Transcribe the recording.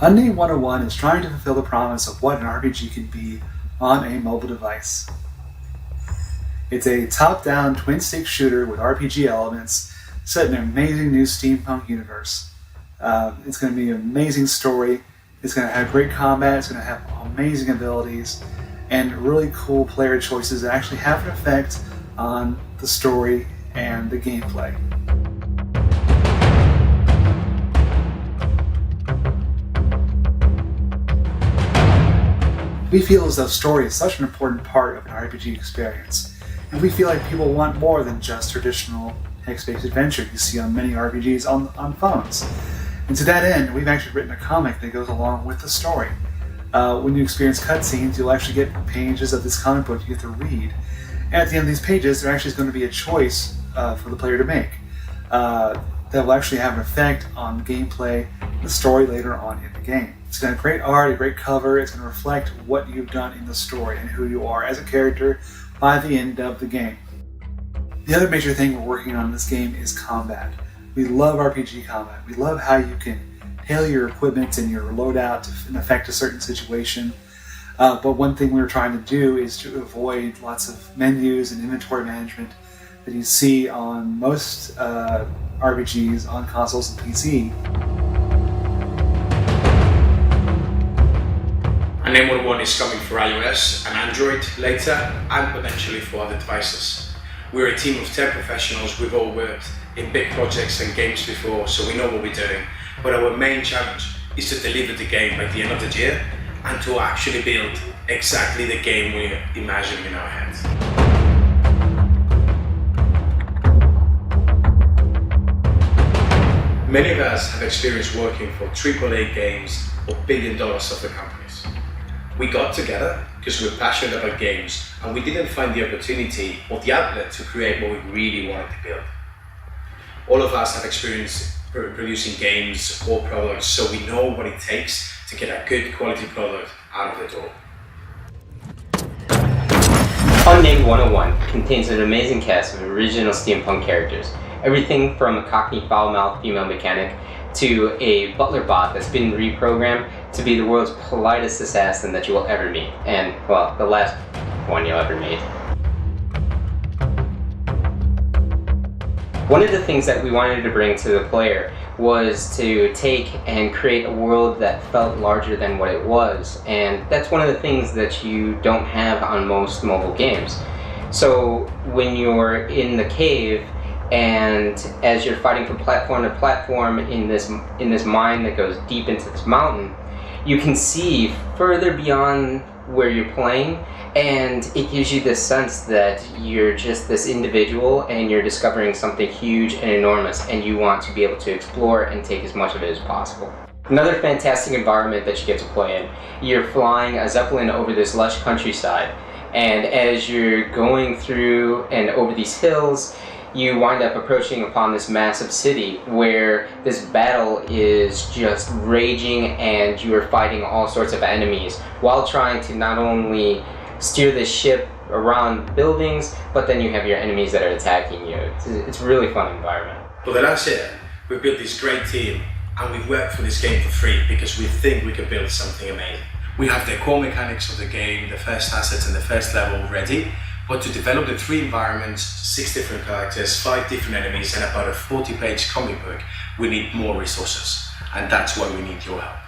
Unnamed 101 is trying to fulfill the promise of what an RPG can be on a mobile device. It's a top-down twin-stick shooter with RPG elements set in an amazing new steampunk universe. It's going to be an amazing story. It's going to have great combat. It's going to have amazing abilities and really cool player choices that actually have an effect on the story and the gameplay. We feel as though story is such an important part of an RPG experience, and we feel like people want more than just traditional text-based adventure you see on many RPGs on phones. And to that end, we've actually written a comic that goes along with the story. When you experience cutscenes, you'll actually get pages of this comic book you get to read. And at the end of these pages, there actually is going to be a choice for the player to make that will actually have an effect on the gameplay and the story later on in the game. It's going to have great art, a great cover. It's going to reflect what you've done in the story and who you are as a character by the end of the game. The other major thing we're working on in this game is combat. We love RPG combat. We love how you can tailor your equipment and your loadout to affect a certain situation. But one thing we're trying to do is to avoid lots of menus and inventory management that you see on most RPGs on consoles and PC. Unnamed 101 is coming for iOS and Android later, and potentially for other devices. We're a team of 10 professionals. We've all worked in big projects and games before, so we know what we're doing. But our main challenge is to deliver the game by the end of the year and to actually build exactly the game we're imagining in our heads. Many of us have experience working for AAA games or billion-dollar software companies. We got together because we're passionate about games, and we didn't find the opportunity or the outlet to create what we really wanted to build. All of us have experience producing games or products, so we know what it takes to get a good quality product out of the door. Unnamed 101 contains an amazing cast of original steampunk characters. Everything from a cockney foul-mouthed female mechanic to a butler bot that's been reprogrammed to be the world's politest assassin that you will ever meet. And, well, the last one you'll ever meet. One of the things that we wanted to bring to the player was to take and create a world that felt larger than what it was. And that's one of the things that you don't have on most mobile games. So when you're in the cave, and as you're fighting from platform to platform in this mine that goes deep into this mountain, you can see further beyond where you're playing, and it gives you this sense that you're just this individual and you're discovering something huge and enormous, and you want to be able to explore and take as much of it as possible. Another fantastic environment that you get to play in. You're flying a Zeppelin over this lush countryside, and as you're going through and over these hills, you wind up approaching upon this massive city where this battle is just raging, and you are fighting all sorts of enemies while trying to not only steer this ship around buildings, but then you have your enemies that are attacking you. It's a really fun environment. For the last year, we've built this great team, and we've worked for this game for free because we think we can build something amazing. We have the core mechanics of the game, the first assets and the first level ready, but to develop the 3 environments, 6 different characters, 5 different enemies, and about a 40-page comic book, we need more resources, and that's why we need your help.